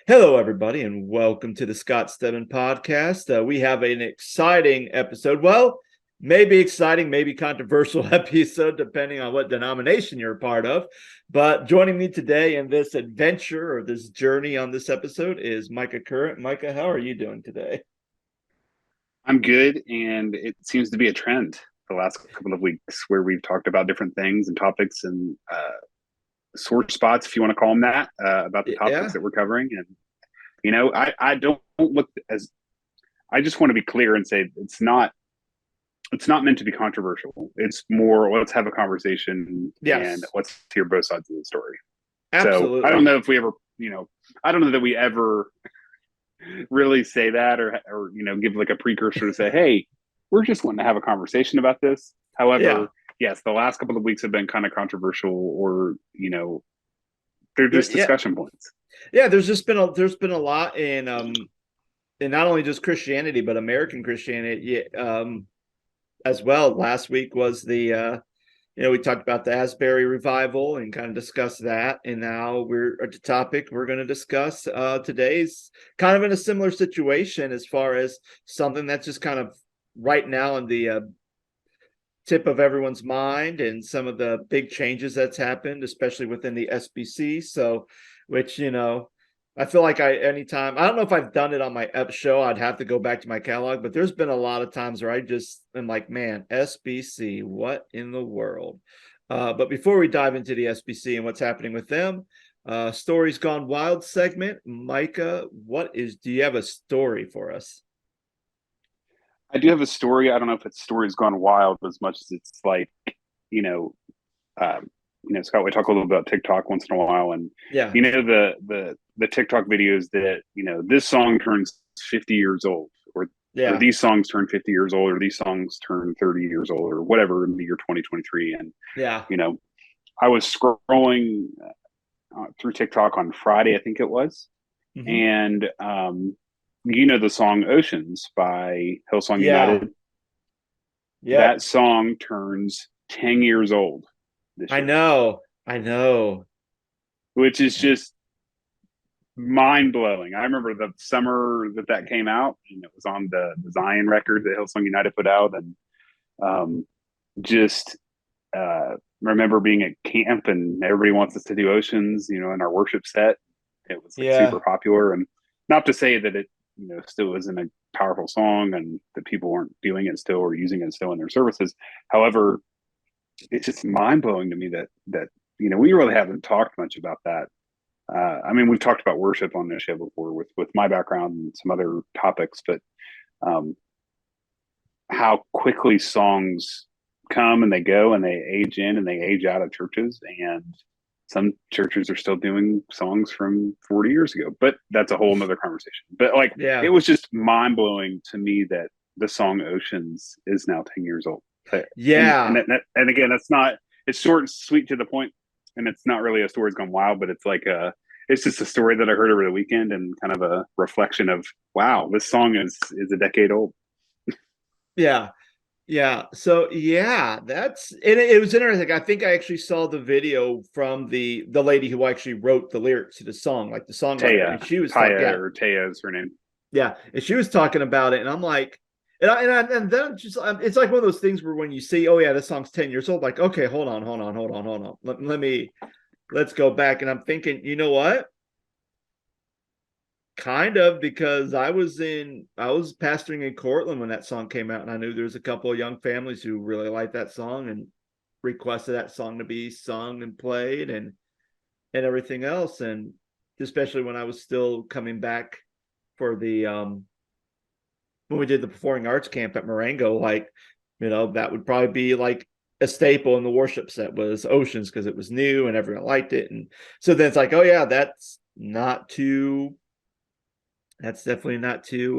Hello, everybody, and welcome to the Scott Stedman podcast. We have an exciting episode. Well, maybe exciting, maybe controversial episode, depending on what denomination you're a part of. But joining me today in this adventure or this journey on this episode is Micah Current. Micah, how are you doing today? I'm good, and it seems to be a trend the last couple of weeks where we've talked about different things and topics and sore spots, if you want to call them that, about the topics Yeah, that we're covering. And I don't look as I just want to be clear and say it's not meant to be controversial. It's more let's have a conversation and yes, let's hear both sides of the story. So I don't absolutely. know if we ever, I don't know that we ever really say that or give like a precursor to say, hey, we're just wanting to have a conversation about this. Yeah, However, yes, the last couple of weeks have been kind of controversial, or they're yeah, just yeah, discussion points. yeah. There's been a lot in not only just Christianity but American Christianity. As well. Last week was we talked about the Asbury revival and kind of discussed that. And now we're at the topic we're going to discuss today's kind of in a similar situation as far as something that's just kind of right now in the tip of everyone's mind and some of the big changes that's happened, especially within the SBC. So, which, I feel like anytime, I don't know if I've done it on my ep show, I'd have to go back to my catalog, but there's been a lot of times where I just am like, man, SBC, what in the world? But before we dive into the SBC and what's happening with them, Stories Gone Wild segment, Micah, do you have a story for us? I do have a story. I don't know if it's stories gone wild as much as it's like, you know, Scott, we talk a little about TikTok once in a while, and Yeah, the TikTok videos that this song turns 50 years old, or yeah, these songs turn 50 years old, or these songs turn 30 years old, or whatever in the year 2023. And yeah. you know, I was scrolling through TikTok on Friday, I think it was, Hmm. and the song "Oceans" by Hillsong Yeah, United. yep. That song turns 10 years old this I year, know. I know. which is just mind blowing. I remember the summer that came out, and it was on the Zion record that Hillsong United put out, and um, just remember being at camp and everybody wants us to do Oceans, in our worship set. It was like super Yeah. popular, and not to say that it still isn't a powerful song and that people aren't doing it still or using it still in their services. However, it's just mind blowing to me that we really haven't talked much about that. I mean, we've talked about worship on this show before with my background and some other topics, but um, how quickly songs come and they go and they age in and they age out of churches, and some churches are still doing songs from 40 years ago, but that's a whole nother conversation. But like, it Yeah. was just mind blowing to me that the song Oceans is now 10 years old. And Yeah. and again, that's not, it's short and sweet to the point, and it's not really a story's gone wild, but it's like it's just a story that I heard over the weekend and kind of a reflection of, wow, this song is a decade old. Yeah. Yeah. So yeah, it was interesting. I think I actually saw the video from the lady who actually wrote the lyrics to the song, like the songwriter, and she was talking, yeah, Taya is her name. yeah, and she was talking about it, and I'm like, and then just it's like one of those things where when you see, oh yeah, this song's 10 years old, like, okay, hold on, let's go back, and I'm thinking, you know what? Kind of, because I was pastoring in Cortland when that song came out, and I knew there was a couple of young families who really liked that song and requested that song to be sung and played and everything else. And especially when I was still coming back for the when we did the performing arts camp at Marengo, like, that would probably be like a staple in the worship set was Oceans because it was new and everyone liked it. And so then it's like, oh yeah, that's definitely not too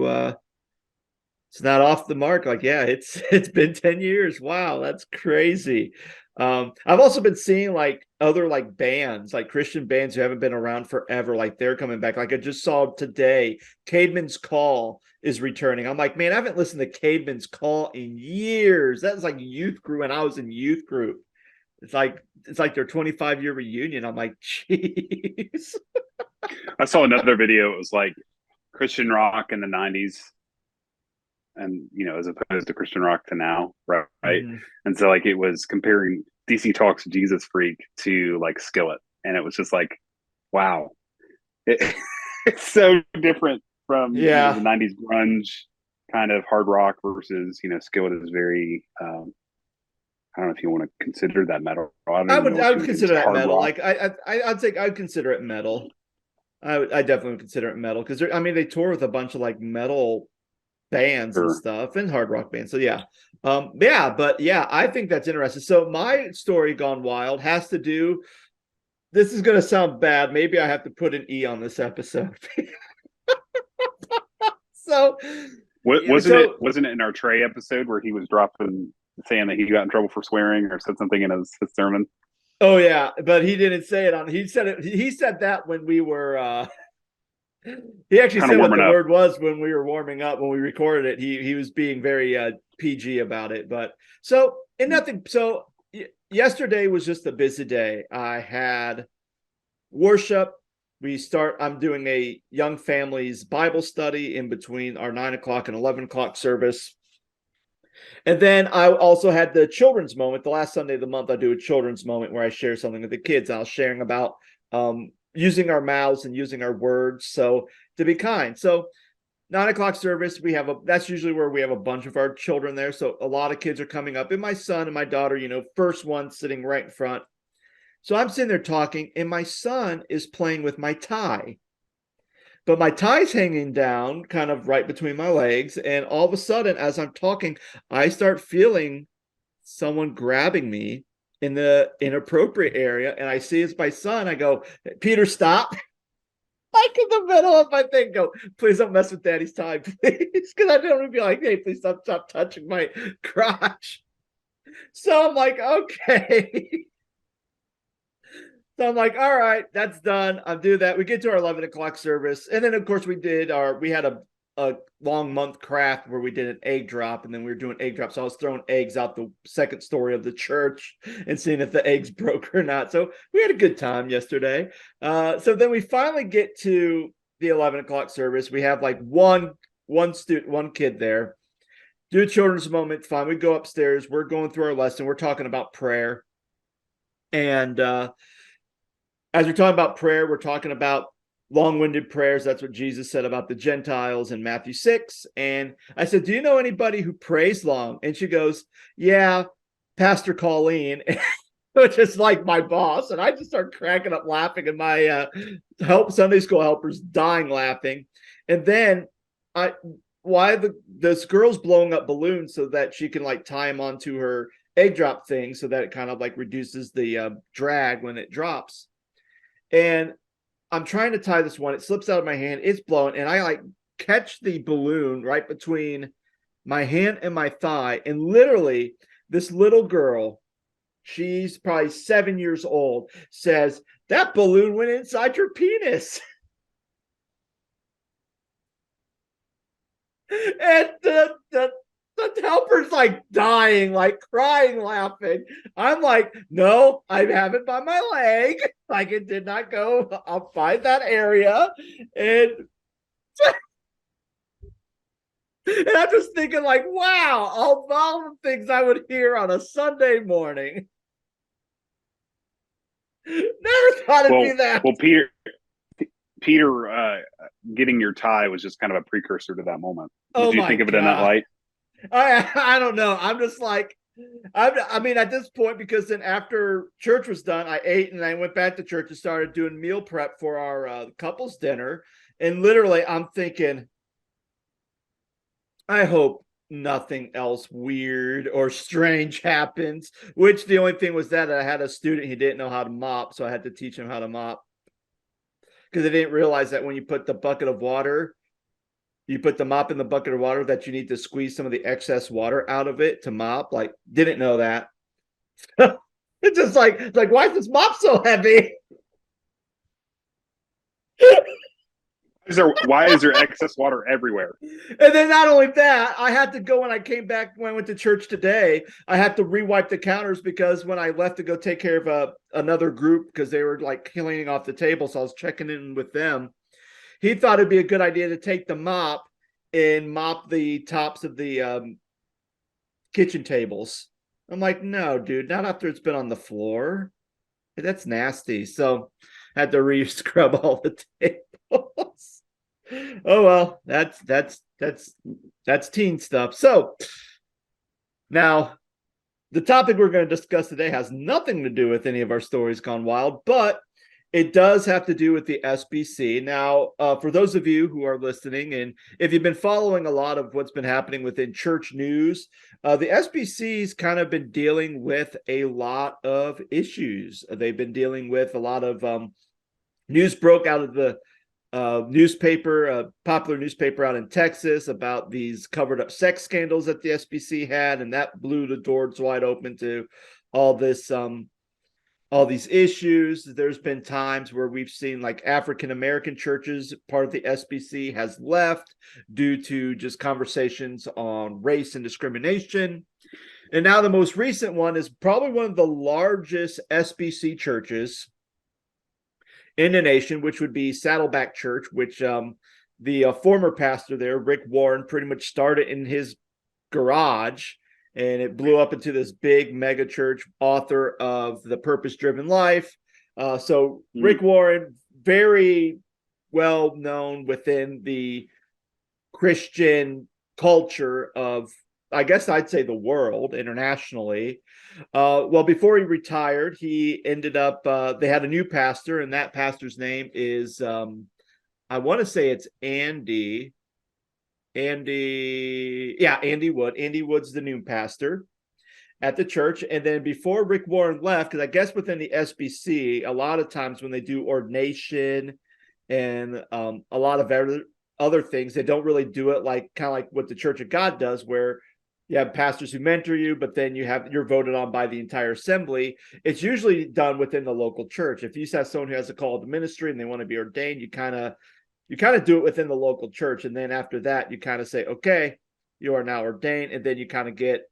it's not off the mark. Like, yeah, it's been 10 years. Wow, that's crazy. I've also been seeing like other like bands, like Christian bands who haven't been around forever, like they're coming back. Like I just saw today, Caedmon's Call is returning. I'm like, man, I haven't listened to Caedmon's Call in years. That was like youth group when I was in youth group. It's like their 25-year reunion. I'm like, jeez. I saw another video. It was like Christian rock in the '90s, and as opposed to Christian rock to now, right? Mm-hmm. And so like it was comparing DC Talk's Jesus Freak to like Skillet, and it was just like, wow, it, it's so different from Yeah. the '90s grunge kind of hard rock versus Skillet is very I don't know if you want to consider that metal. I don't even know I what you would would consider consider that hard metal. rock. Like I'd say I'd consider it metal. I definitely would consider it metal because I mean they tour with a bunch of like metal bands and Or stuff and hard rock bands. So yeah, I think that's interesting. So my story gone wild has to do. This is going to sound bad. Maybe I have to put an E on this episode. So, wasn't it in our Trey episode where he was dropping saying that he got in trouble for swearing or said something in his sermon? oh yeah, but he didn't say it on. He said it. He said that when we were. He actually Kind of said what warming the up. word was when we were warming up when we recorded it. He was being very PG about it. But so and nothing. So yesterday was just a busy day. I had worship. I'm doing a young families Bible study in between our 9 o'clock and 11 o'clock service. And then I also had the children's moment. The last Sunday of the month, I do a children's moment where I share something with the kids. I was sharing about using our mouths and using our words. So to be kind. So 9 o'clock service, that's usually where we have a bunch of our children there. So a lot of kids are coming up, and my son and my daughter, first one sitting right in front. So I'm sitting there talking, and my son is playing with my tie. But my tie's hanging down kind of right between my legs. And all of a sudden, as I'm talking, I start feeling someone grabbing me in the inappropriate area. And I see it's my son. I go, Peter, stop. Like in the middle of my thing, go, please don't mess with daddy's tie, please. Because I don't want to be like, hey, please stop touching my crotch. So I'm like, okay. So I'm like, all right, that's done. I'll do that. We get to our 11 o'clock service. And then, of course, we had a long month craft where we did an egg drop, and then we were doing egg drops. So I was throwing eggs out the second story of the church and seeing if the eggs broke or not. So we had a good time yesterday. So then we finally get to the 11 o'clock service. We have like one kid there. Do a children's moment. Fine. We go upstairs. We're going through our lesson. We're talking about prayer. And as we're talking about prayer, we're talking about long-winded prayers. That's what Jesus said about the Gentiles in Matthew 6. And I said, do you know anybody who prays long? And she goes, yeah, Pastor Colleen, which is like my boss. And I just start cracking up laughing, and my Sunday school helper's dying laughing. And then this girl's blowing up balloons so that she can like tie them onto her egg drop thing so that it kind of like reduces the drag when it drops. And I'm trying to tie this one. It slips out of my hand. It's blowing. And I like catch the balloon right between my hand and my thigh. And literally, this little girl, she's probably 7 years old, says, that balloon went inside your penis. And the helper's like dying, like crying, laughing. I'm like, no, I have it by my leg. Like it did not go up by that area. And I'm just thinking, like, wow, all the things I would hear on a Sunday morning. Never thought it'd be that. Well, Peter, getting your tie was just kind of a precursor to that moment. Did you think of it in that light? I don't know. I'm just like, I mean, at this point, because then after church was done, I ate and I went back to church and started doing meal prep for our couples dinner. And literally, I'm thinking, I hope nothing else weird or strange happens. Which the only thing was that I had a student, he didn't know how to mop, so I had to teach him how to mop. Because I didn't realize that when you put the bucket of water, you put the mop in the bucket of water, that you need to squeeze some of the excess water out of it to mop. Like, didn't know that. It's just like, why is this mop so heavy? Why is there excess water everywhere? And then not only that, I had to go when I came back, when I went to church today, I had to re-wipe the counters because when I left to go take care of another group, because they were like cleaning off the table, so I was checking in with them. He thought it'd be a good idea to take the mop and mop the tops of the kitchen tables. I'm like, no, dude, not after it's been on the floor. That's nasty. So I had to re-scrub all the tables. Oh well, that's teen stuff. So now the topic we're going to discuss today has nothing to do with any of our stories gone wild, but it does have to do with the SBC. Now, for those of you who are listening, and if you've been following a lot of what's been happening within church news, the SBC's kind of been dealing with a lot of issues. They've been dealing with a lot of news broke out of the newspaper, popular newspaper out in Texas about these covered up sex scandals that the SBC had, and that blew the doors wide open to all this all these issues. There's been times where we've seen like African American churches, part of the SBC has left due to just conversations on race and discrimination. And now the most recent one is probably one of the largest SBC churches in the nation, which would be Saddleback Church, which the former pastor there, Rick Warren, pretty much started in his garage, and it blew up into this big mega church, author of The Purpose Driven Life. Rick Warren, very well known within the Christian culture of, I guess I'd say, the world internationally. Well, before he retired, he ended up, they had a new pastor, and that pastor's name is, I want to say it's Andy Wood. Andy Wood's the new pastor at the church. And then before Rick Warren left, because I guess within the SBC, a lot of times when they do ordination and a lot of other things, they don't really do it like kind of like what the Church of God does, where you have pastors who mentor you, but then you're voted on by the entire assembly. It's usually done within the local church. If you have someone who has a call to ministry and they want to be ordained, you kind of do it within the local church. And then after that, you kind of say, okay, you are now ordained. And then you kind of get,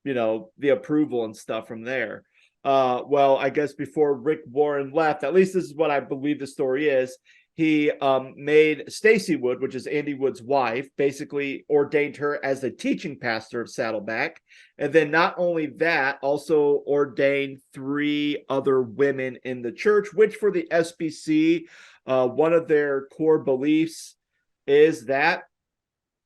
the approval and stuff from there. Well, I guess before Rick Warren left, at least this is what I believe the story is, he made Stacy Wood, which is Andy Wood's wife, basically ordained her as the teaching pastor of Saddleback. And then not only that, also ordained 3 other women in the church, which for the SBC, one of their core beliefs is that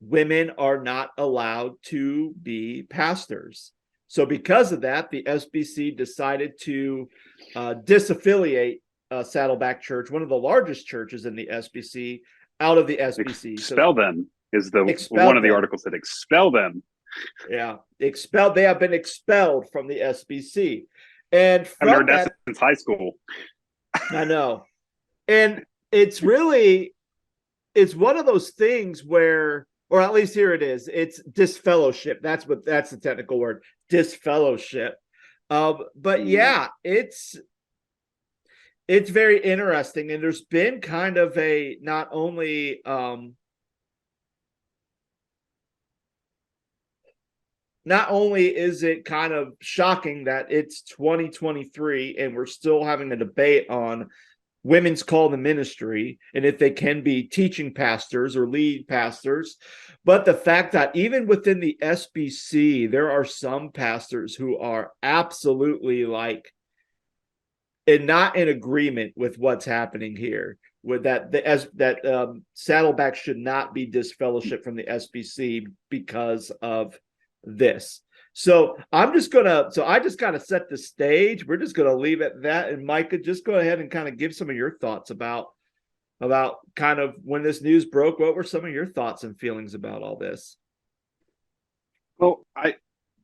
women are not allowed to be pastors. So because of that, the SBC decided to disaffiliate Saddleback Church, one of the largest churches in the SBC, out of the SBC. Expel them is one of the articles that expel them. Yeah, expelled. They have been expelled from the SBC, and I've heard that since high school. I know, and it's one of those things where, or at least here it is, it's disfellowship. That's the technical word, disfellowship. But yeah, it's very interesting, and there's been kind of a not only is it kind of shocking that it's 2023 and we're still having a debate on women's call to ministry and if they can be teaching pastors or lead pastors, but the fact that even within the SBC, there are some pastors who are absolutely like, and not in agreement with what's happening here, with that Saddleback should not be disfellowship from the SBC because of this. So I just kind of set the stage. We're just going to leave it at that. And Micah, just go ahead and kind of give some of your thoughts about kind of when this news broke. What were some of your thoughts and feelings about all this? Well,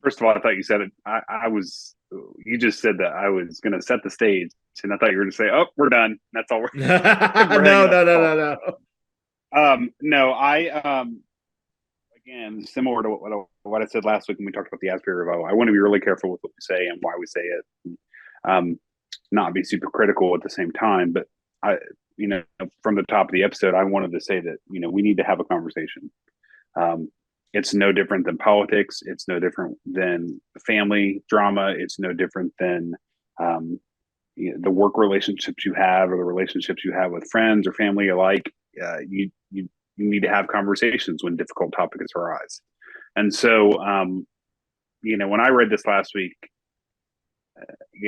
first of all, I thought you said it. You just said that I was going to set the stage, and I thought you were going to say, "Oh, we're done. That's all." No. No, again, similar to what I said last week when we talked about the Asbury revival. I want to be really careful with what we say and why we say it, not be super critical at the same time. But from the top of the episode, I wanted to say that, we need to have a conversation. It's no different than politics. It's no different than family drama. It's no different than the work relationships you have or the relationships you have with friends or family alike. You need to have conversations when difficult topics arise. And so, when I read this last week,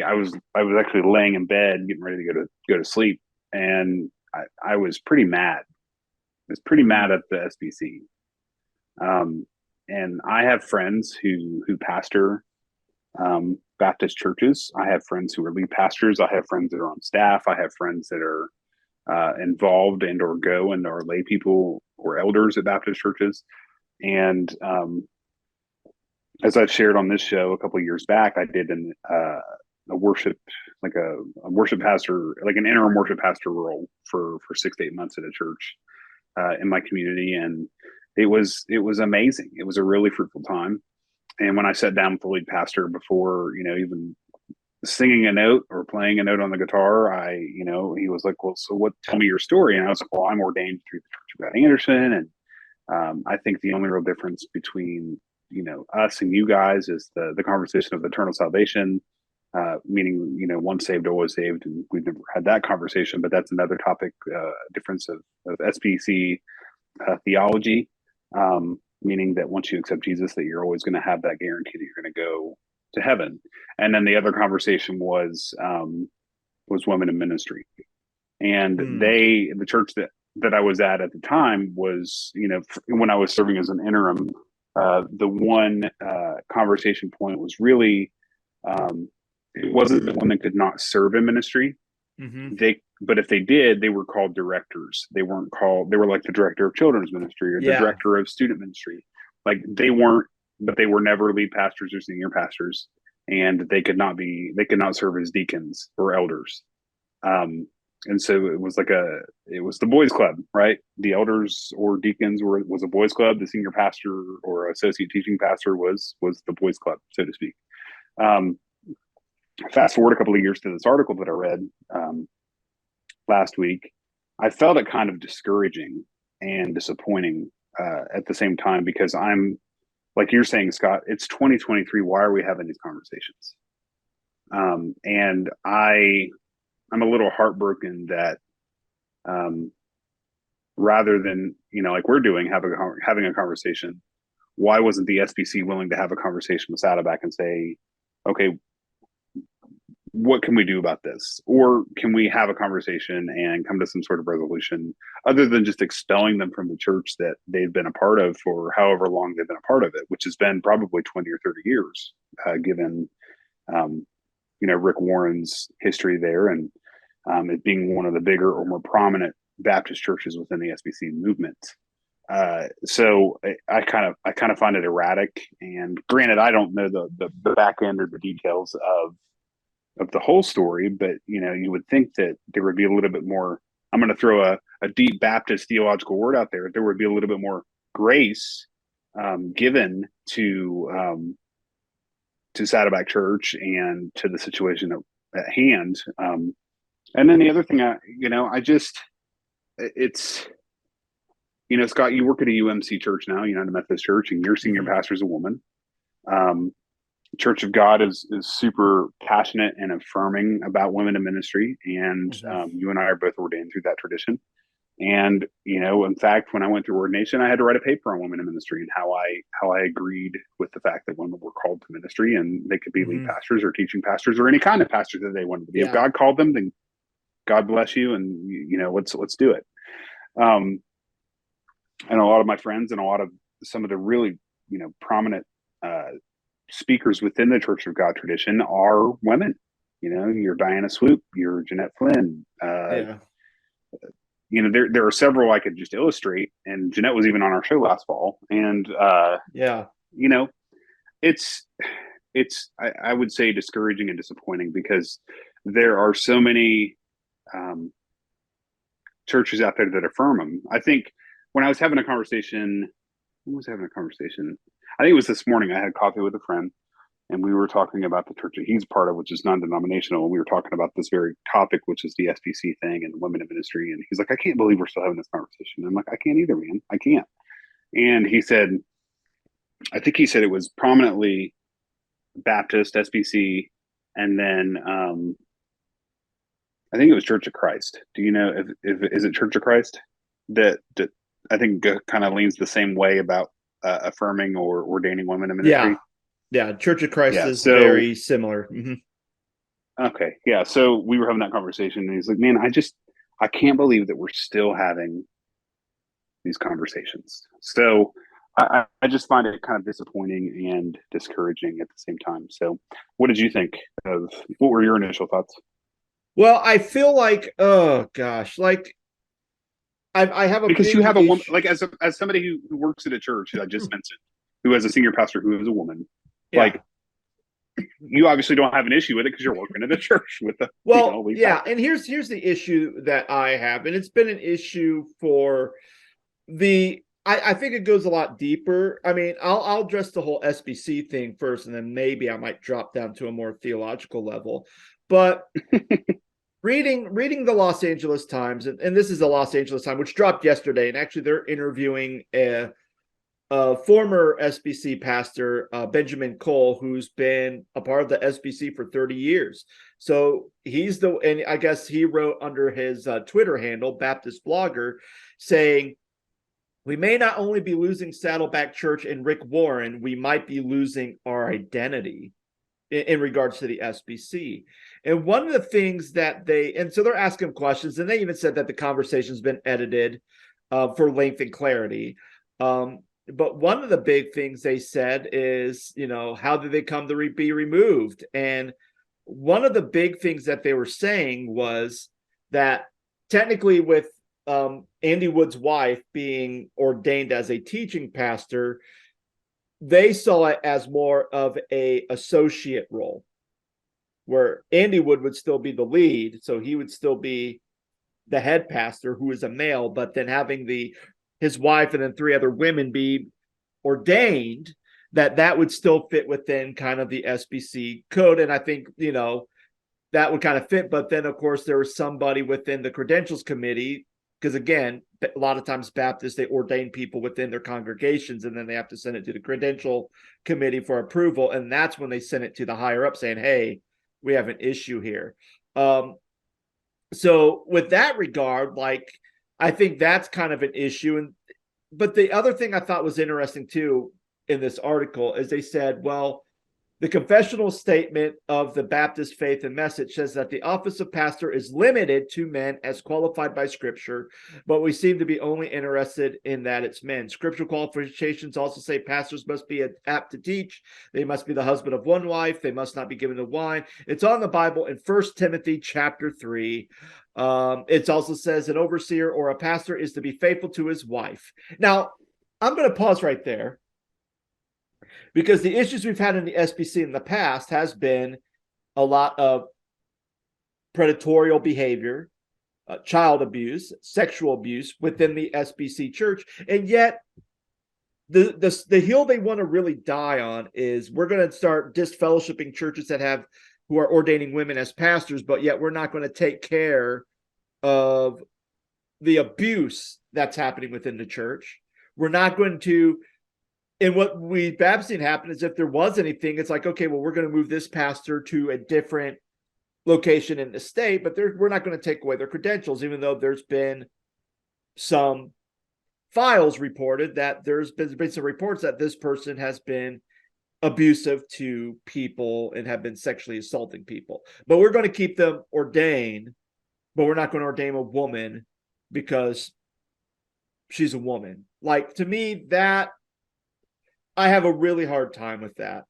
I was actually laying in bed getting ready to go to sleep, and I was pretty mad. I was pretty mad at the SBC. And I have friends who pastor Baptist churches. I have friends who are lead pastors. I have friends that are on staff. I have friends that are involved and or go and are lay people or elders at Baptist churches. And as I've shared on this show a couple of years back, I did a worship, like a worship pastor, like an interim worship pastor role for 6 to 8 months at a church in my community. And it was amazing. It was a really fruitful time. And when I sat down with the lead pastor before, even singing a note or playing a note on the guitar, he was like, well, so tell me your story. And I was like, well, I'm ordained through the Church of God Anderson. And I think the only real difference between, us and you guys is the conversation of eternal salvation, meaning, once saved, always saved. And we've never had that conversation, but that's another topic, difference of SBC theology, meaning that once you accept Jesus, that you're always going to have that guarantee that you're going to go to heaven. And then the other conversation was women in ministry. And the church that I was at the time was, when I was serving as an interim, the one conversation point was really, it wasn't that women could not serve in ministry. But if they did, they were called directors. They were like the director of children's ministry or the director of student ministry. Like they were never lead pastors or senior pastors, and they could not serve as deacons or elders. And so it was the boys club, right? The elders or deacons was a boys club. The senior pastor or associate teaching pastor was the boys club, so to speak. Fast forward a couple of years to this article that I read last week, I felt it kind of discouraging and disappointing at the same time, because I'm, like you're saying, Scott, it's 2023. Why are we having these conversations? And I'm a little heartbroken that rather than, like we're doing, having a conversation, why wasn't the SBC willing to have a conversation with Saddleback and say, okay, what can we do about this? Or can we have a conversation and come to some sort of resolution other than just expelling them from the church that they've been a part of for however long they've been a part of it, which has been probably 20 or 30 years, given, Rick Warren's history there and it being one of the bigger or more prominent Baptist churches within the SBC movement. So I kind of find it erratic. And granted, I don't know the back end or the details of the whole story, but you would think that there would be a little bit more. I'm going to throw a deep Baptist theological word out there. There would be a little bit more grace given to Saddleback Church and to the situation at hand. And then the other thing, Scott, you work at a UMC church now, United Methodist Church, and your senior pastor is a woman. Church of God is super passionate and affirming about women in ministry, and you and I are both ordained through that tradition. And in fact, when I went through ordination, I had to write a paper on women in ministry and how I agreed with the fact that women were called to ministry and they could be lead pastors or teaching pastors or any kind of pastor that they wanted to be. If God called them, then God bless you, and let's do it. And a lot of my friends and a lot of some of the really prominent speakers within the Church of God tradition are women. Your Diana Swoop, your Jeanette Flynn. There are several I could just illustrate, and Jeanette was even on our show last fall. And it's I would say discouraging and disappointing, because there are so many churches out there that affirm them. I think when I was having a conversation, I think it was this morning. I had coffee with a friend, and we were talking about the church that he's part of, which is non-denominational. And we were talking about this very topic, which is the SBC thing and women in ministry. And he's like, I can't believe we're still having this conversation. I'm like, I can't either, man. I can't. And he said, I think he said it was prominently Baptist, SBC, and then I think it was Church of Christ. Do you know if is it Church of Christ that I think kind of leans the same way about affirming or ordaining women in ministry? Yeah, Church of Christ is so, very similar. Okay, yeah. So we were having that conversation, and he's like, "Man, I can't believe that we're still having these conversations." So I just find it kind of disappointing and discouraging at the same time. So, what did you think of? What were your initial thoughts? Well, I feel like, oh gosh, like I have a because big you have a woman, issue. like as somebody who works at a church, I just mentioned, who has a senior pastor who is a woman, Yeah. like you obviously don't have an issue with it because you're working at a church with the yeah. And here's the issue that I have, and it's been an issue for I think it goes a lot deeper. I mean, I'll address the whole SBC thing first, and then maybe I might drop down to a more theological level. But reading the Los Angeles Times, and this is the Los Angeles Times, which dropped yesterday, and actually they're interviewing a former SBC pastor, Benjamin Cole, who's been a part of the SBC for 30 years. So and I guess he wrote under his Twitter handle, Baptist Blogger, saying, we may not only be losing Saddleback Church and Rick Warren, we might be losing our identity in regards to the SBC. And one of the things that so they're asking questions, and they even said that the conversation's been edited for length and clarity. But one of the big things they said is, how did they come to be removed? And one of the big things that they were saying was that technically with Andy Wood's wife being ordained as a teaching pastor, they saw it as more of a associate role, where Andy Wood still be the lead, so he would still be the head pastor, who is a male, but then having his wife and then 3 other women be ordained, that would still fit within kind of the SBC code. And I think, that would kind of fit. But then, of course, there was somebody within the credentials committee, because again, a lot of times Baptists, they ordain people within their congregations, and then they have to send it to the credential committee for approval. And that's when they send it to the higher up saying, hey, we have an issue here. So with that regard, I think that's kind of an issue. But the other thing I thought was interesting too in this article is they said, well, the confessional statement of the Baptist faith and message says that the office of pastor is limited to men as qualified by Scripture, but we seem to be only interested in that it's men. Scriptural qualifications also say pastors must be apt to teach. They must be the husband of one wife. They must not be given to wine. It's on the Bible in 1 Timothy chapter 3. It also says an overseer or a pastor is to be faithful to his wife. Now, I'm going to pause right there, because the issues we've had in the SBC in the past has been a lot of predatorial behavior, child abuse, sexual abuse within the SBC church. And yet the hill they want to really die on is we're going to start disfellowshipping churches who are ordaining women as pastors, but yet we're not going to take care of the abuse that's happening within the church. We're not going to. And what have seen happen is if there was anything, it's like, okay, well, we're going to move this pastor to a different location in the state, but we're not going to take away their credentials, even though there's been some files reported that there's been some reports that this person has been abusive to people and have been sexually assaulting people. But we're going to keep them ordained, but we're not going to ordain a woman because she's a woman. To me, that I have a really hard time with that,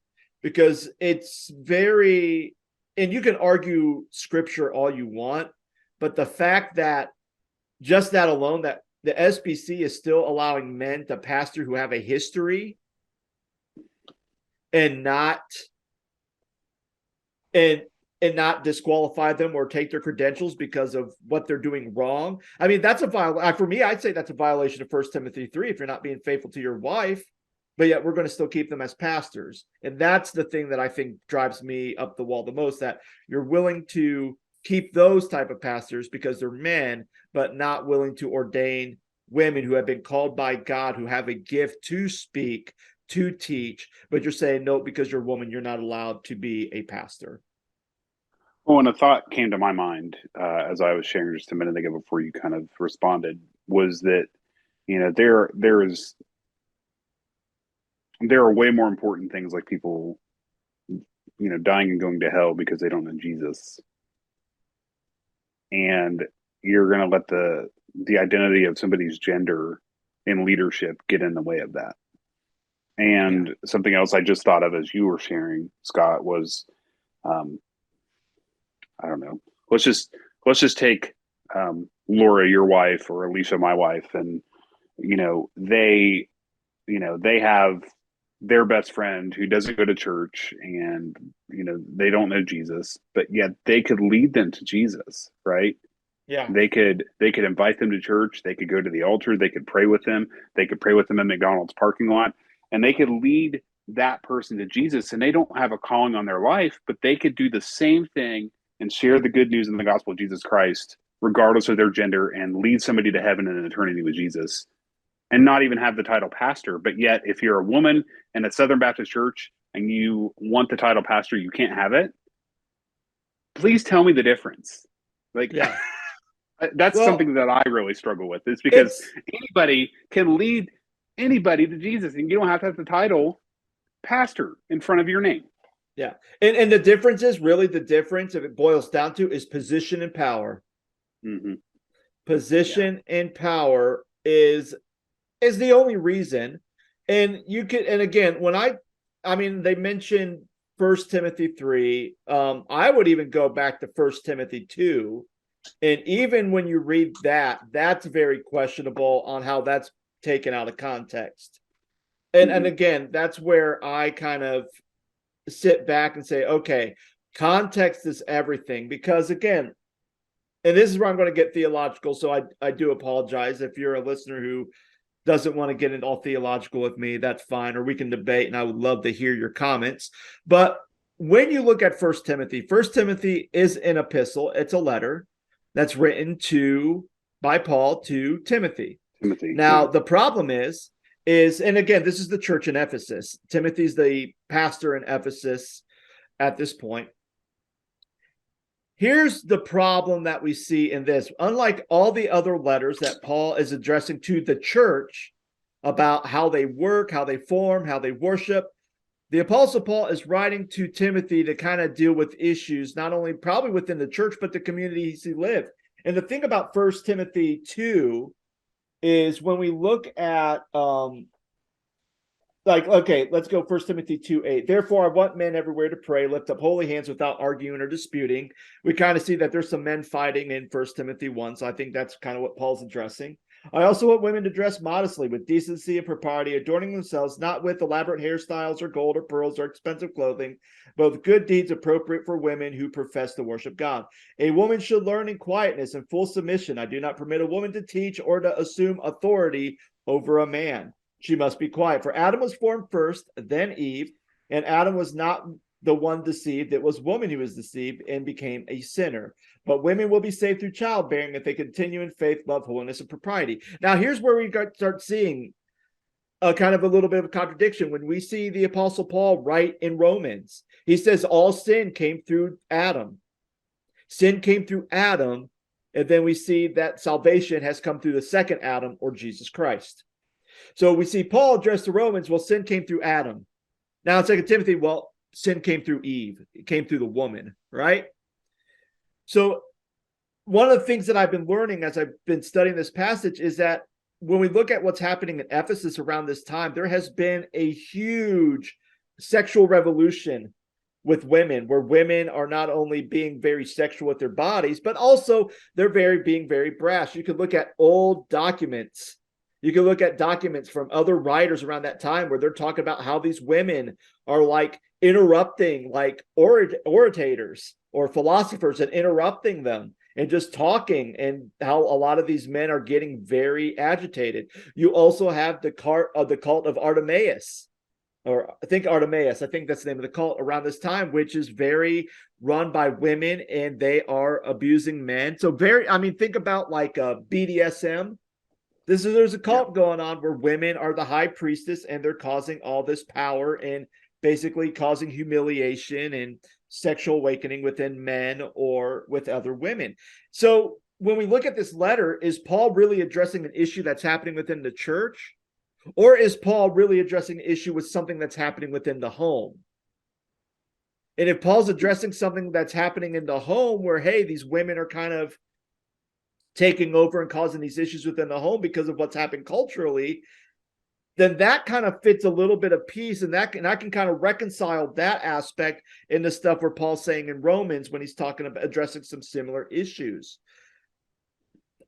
because it's and you can argue Scripture all you want, but the fact that just that alone, that the SBC is still allowing men to pastor who have a history and not disqualify them or take their credentials because of what they're doing wrong. I mean, that's for me, I'd say that's a violation of 1 Timothy 3 if you're not being faithful to your wife. but yet we're going to still keep them as pastors. And that's the thing that I think drives me up the wall the most, that you're willing to keep those type of pastors because they're men, but not willing to ordain women who have been called by God, who have a gift to speak, to teach, but you're saying, no, because you're a woman, you're not allowed to be a pastor. Well, and a thought came to my mind as I was sharing just a minute ago before you kind of responded, was that, you know, there are way more important things, like people, you know, dying and going to hell because they don't know Jesus. And you're going to let the identity of somebody's gender in leadership get in the way of that. And something else I just thought of as you were sharing, Scott, was, I don't know, let's just take Laura, your wife, or Alicia, my wife, and they have their best friend who doesn't go to church, and they don't know Jesus, but yet they could lead them to Jesus, right? Yeah. They could invite them to church, they could go to the altar, they could pray with them, they could pray with them in McDonald's parking lot, and they could lead that person to Jesus. And they don't have a calling on their life, but they could do the same thing and share the good news in the gospel of Jesus Christ, regardless of their gender, and lead somebody to heaven and eternity with Jesus, and not even have the title pastor. But yet, if you're a woman in a Southern Baptist church and you want the title pastor, you can't have it. Please tell me the difference. Like, yeah. That's something that I really struggle with, is because anybody can lead anybody to Jesus, and you don't have to have the title pastor in front of your name. Yeah. And the difference is, really, the difference, if it boils down to, is position and power. Mm-hmm. Position and power is the only reason. And you could, and again, when I mean, they mentioned 1 Timothy 3. I would even go back to 1 Timothy 2. And even when you read that, that's very questionable on how that's taken out of context. And again, that's where I kind of sit back and say, okay, context is everything. Because again, and this is where I'm going to get theological, so I do apologize if you're a listener who doesn't want to get into all theological with me. That's fine, or we can debate, and I would love to hear your comments. But when you look at 1 Timothy is an epistle. It's a letter that's written by Paul to Timothy. Now, the problem is, and again, this is the church in Ephesus. Timothy's the pastor in Ephesus at this point. Here's the problem that we see in this. Unlike all the other letters that Paul is addressing to the church about how they work, how they form, how they worship, the Apostle Paul is writing to Timothy to kind of deal with issues, not only probably within the church, but the communities he lived. And the thing about 1 Timothy 2 is, when we look at, let's go 1 Timothy 2:8. Therefore, I want men everywhere to pray, lift up holy hands without arguing or disputing. We kind of see that there's some men fighting in 1 Timothy 1. So I think that's kind of what Paul's addressing. I also want women to dress modestly, with decency and propriety, adorning themselves not with elaborate hairstyles or gold or pearls or expensive clothing, but with good deeds appropriate for women who profess to worship God. A woman should learn in quietness and full submission. I do not permit a woman to teach or to assume authority over a man. She must be quiet. For Adam was formed first, then Eve, and Adam was not the one deceived. It was woman who was deceived and became a sinner. But women will be saved through childbearing if they continue in faith, love, holiness, and propriety. Now, here's where we start seeing a kind of a little bit of a contradiction. When we see the Apostle Paul write in Romans, he says all sin came through Adam. Sin came through Adam, and then we see that salvation has come through the second Adam, or Jesus Christ. So we see Paul address the Romans, well, sin came through Adam. Now in 2 Timothy, well, sin came through Eve. It came through the woman, right? So one of the things that I've been learning as I've been studying this passage is that when we look at what's happening in Ephesus around this time, there has been a huge sexual revolution with women, where women are not only being very sexual with their bodies, but also they're being very brash. You could look at old documents. You can look at documents from other writers around that time where they're talking about how these women are like interrupting, like orators or philosophers, and interrupting them and just talking, and how a lot of these men are getting very agitated. You also have the cult of Artemis, or I think Artemis, I think that's the name of the cult around this time, which is very run by women, and they are abusing men. So think about like a BDSM. There's a cult going on where women are the high priestess, and they're causing all this power and basically causing humiliation and sexual awakening within men or with other women. So when we look at this letter, is Paul really addressing an issue that's happening within the church? Or is Paul really addressing an issue with something that's happening within the home? And if Paul's addressing something that's happening in the home where, hey, these women are kind of taking over and causing these issues within the home because of what's happened culturally, then that kind of fits a little bit of peace, and I can kind of reconcile that aspect in the stuff where Paul's saying in Romans when he's talking about addressing some similar issues.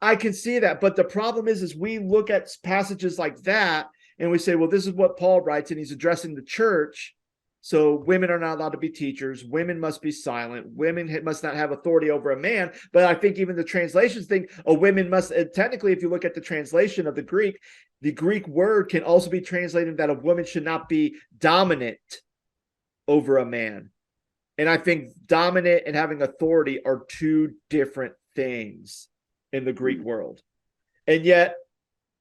I can see that, but the problem is we look at passages like that and we say, well, this is what Paul writes, and he's addressing the church. So women are not allowed to be teachers. Women must be silent. Women must not have authority over a man. But I think even the translations think a women must, technically, if you look at the translation of the Greek word can also be translated that a woman should not be dominant over a man. And I think dominant and having authority are two different things in the Greek world. And yet,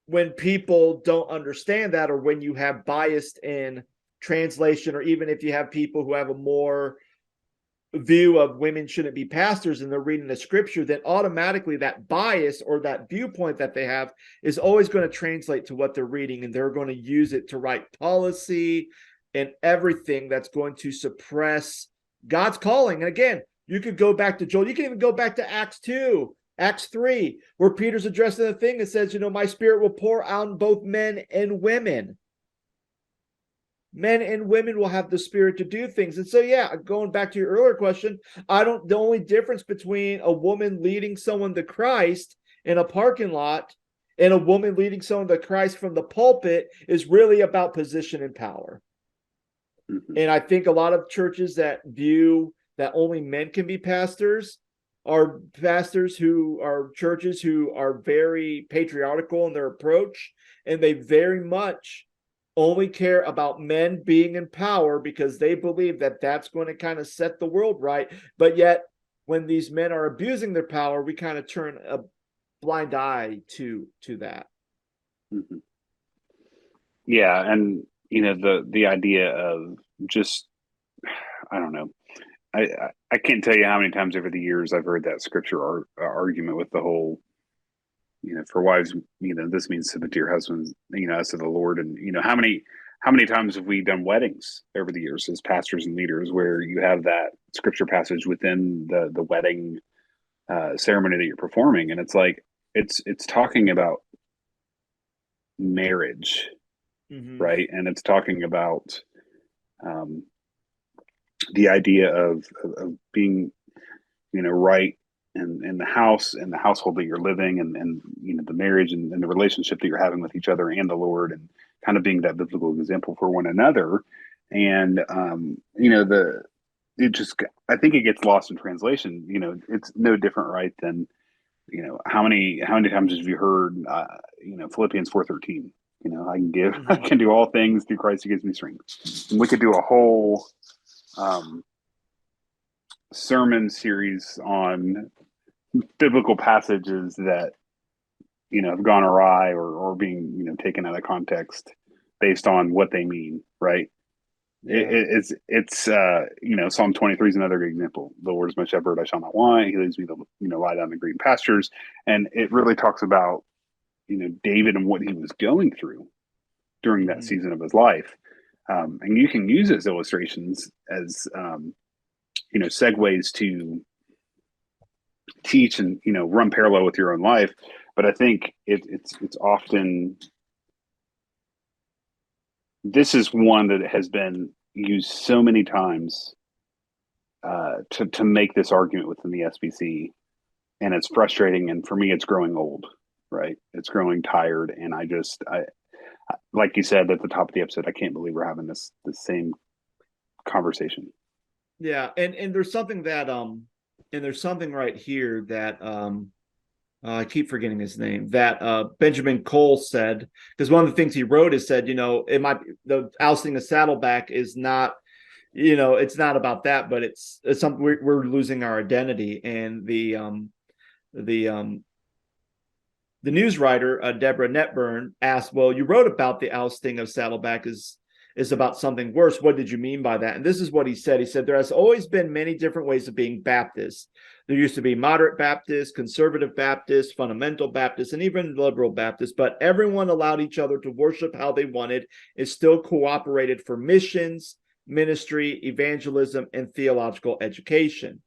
when people don't understand that, or when you have biased in translation, or even if you have people who have a more view of women shouldn't be pastors and they're reading the scripture, then automatically that bias or that viewpoint that they have is always going to translate to what they're reading, and they're going to use it to write policy and everything that's going to suppress God's calling. And again, you could go back to Joel. You can even go back to Acts 2, Acts 3, where Peter's addressing the thing that says, my spirit will pour out on both men and women. Men and women will have the spirit to do things. And so, going back to your earlier question, the only difference between a woman leading someone to Christ in a parking lot and a woman leading someone to Christ from the pulpit is really about position and power. Mm-hmm. And I think a lot of churches that view that only men can be pastors are pastors who are churches who are very patriarchal in their approach, and they very much only care about men being in power because they believe that that's going to kind of set the world right. But yet, when these men are abusing their power, we kind of turn a blind eye to that. Mm-hmm. Yeah, and the idea of just, I don't know, I can't tell you how many times over the years I've heard that scripture argument with the whole, for wives, this means submit to your husbands, as to the Lord. And, how many times have we done weddings over the years as pastors and leaders where you have that scripture passage within the wedding ceremony that you're performing? And it's like, it's talking about marriage, mm-hmm. right? And it's talking about the idea of being, right in the house and the household that you're living, and the marriage and the relationship that you're having with each other and the Lord, and kind of being that biblical example for one another. And I think it gets lost in translation. It's no different, right, than how many times have you heard Philippians 4:13? I can do all things through Christ who gives me strength. And we could do a whole sermon series on biblical passages that have gone awry or being taken out of context based on what they mean, right? Yeah. It's Psalm 23 is another good example. The Lord is my shepherd, I shall not want. He leads me to lie down in green pastures. And it really talks about David and what he was going through during that season of his life. And you can use those illustrations as segues to teach and run parallel with your own life. But I think it's often, this is one that has been used so many times to make this argument within the SBC, and it's frustrating. And for me, it's growing old, right? It's growing tired, and I like you said at the top of the episode, I can't believe we're having the same conversation. Yeah, and there's something that and there's something right here that I keep forgetting his name, that Benjamin Cole said, because one of the things he wrote is said, it might be the ousting of Saddleback is not, it's not about that, but it's something we're losing our identity. And the news writer, Deborah Netburn, asked, well, you wrote about the ousting of Saddleback is about something worse. What did you mean by that? And this is what he said. He said, there has always been many different ways of being Baptist. There used to be moderate Baptists, conservative Baptists, fundamental Baptists, and even liberal Baptists, but everyone allowed each other to worship how they wanted. It still cooperated for missions, ministry, evangelism, and theological education.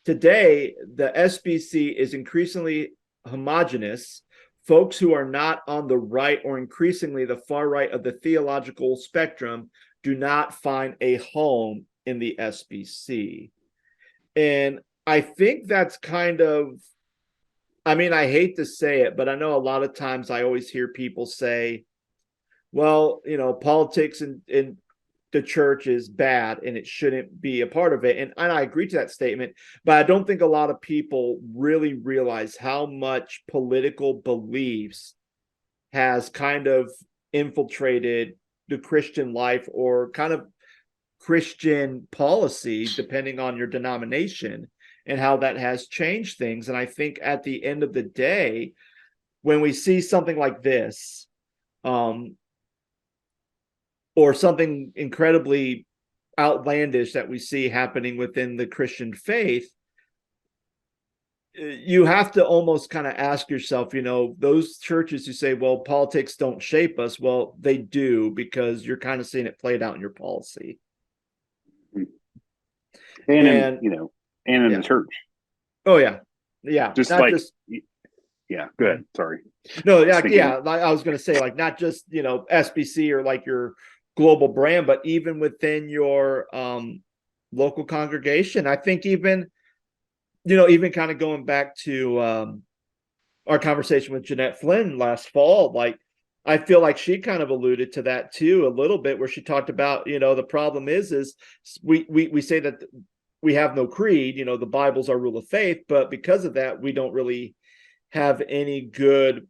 Today, the SBC is increasingly homogenous. Folks who are not on the right or increasingly the far right of the theological spectrum do not find a home in the SBC. And I think that's kind of, I mean, I hate to say it, but I know a lot of times I always hear people say, well, politics in the church is bad and it shouldn't be a part of it. And I agree to that statement, but I don't think a lot of people really realize how much political beliefs has kind of infiltrated the Christian life or kind of Christian policy, depending on your denomination, and how that has changed things. And I think at the end of the day, when we see something like this, or something incredibly outlandish that we see happening within the Christian faith, you have to almost kind of ask yourself, those churches who say, well, politics don't shape us. Well, they do, because you're kind of seeing it played out in your policy. And in the church. Oh, yeah. Yeah. Yeah, go ahead. Sorry. No, yeah. I was going to say, like, not just, SBC or like your global brand, but even within your local congregation. I think even kind of going back to our conversation with Jeanette Flynn last fall, like, I feel like she kind of alluded to that too a little bit, where she talked about, the problem is we say that we have no creed, the Bible's our rule of faith, but because of that, we don't really have any good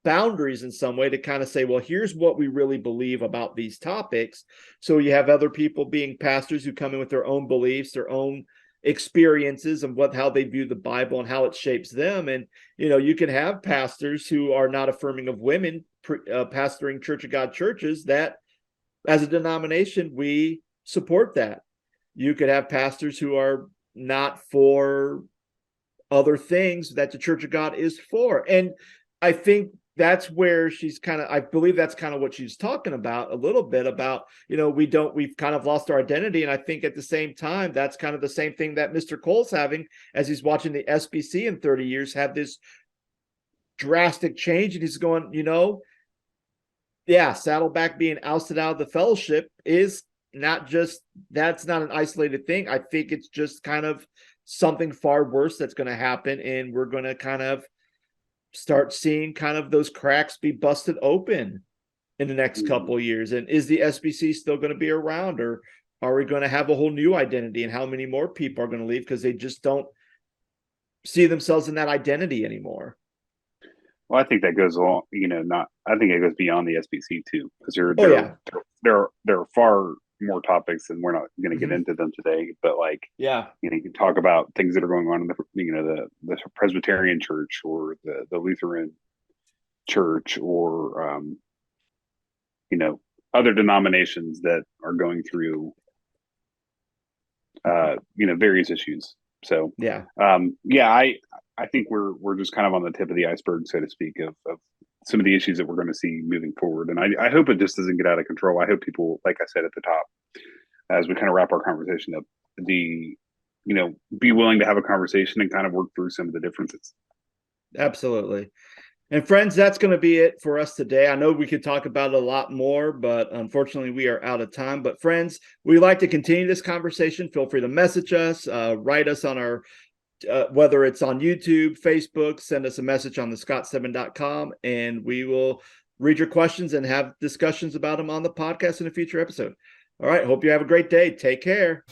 boundaries in some way to kind of say, well, here's what we really believe about these topics. So you have other people being pastors who come in with their own beliefs, their own experiences, and how they view the Bible and how it shapes them. And you can have pastors who are not affirming of women pastoring Church of God churches that, as a denomination, we support that. You could have pastors who are not for other things that the Church of God is for. And I think that's where I believe that's kind of what she's talking about a little bit about, we've kind of lost our identity. And I think at the same time, that's kind of the same thing that Mr. Cole's having as he's watching the SBC in 30 years have this drastic change. And he's going, Saddleback being ousted out of the fellowship is that's not an isolated thing. I think it's just kind of something far worse that's going to happen. And we're going to kind of start seeing kind of those cracks be busted open in the next couple of years. And is the SBC still going to be around, or are we going to have a whole new identity, and how many more people are going to leave because they just don't see themselves in that identity anymore? Well, I think that goes along, I think it goes beyond the SBC too, because there are far more topics, and we're not going to get into them today, but you can talk about things that are going on in the Presbyterian church, or the Lutheran church, or other denominations that are going through various issues. So I think we're just kind of on the tip of the iceberg, so to speak, of some of the issues that we're going to see moving forward. And I hope it just doesn't get out of control. I hope people, like I said at the top, as we kind of wrap our conversation up, be willing to have a conversation and kind of work through some of the differences. Absolutely. And friends, that's going to be it for us today. I know we could talk about it a lot more, but unfortunately we are out of time. But friends, we'd like to continue this conversation. Feel free to message us, write us on our whether it's on YouTube, Facebook, send us a message on the scottstedman.com, and we will read your questions and have discussions about them on the podcast in a future episode. All right. Hope you have a great day. Take care.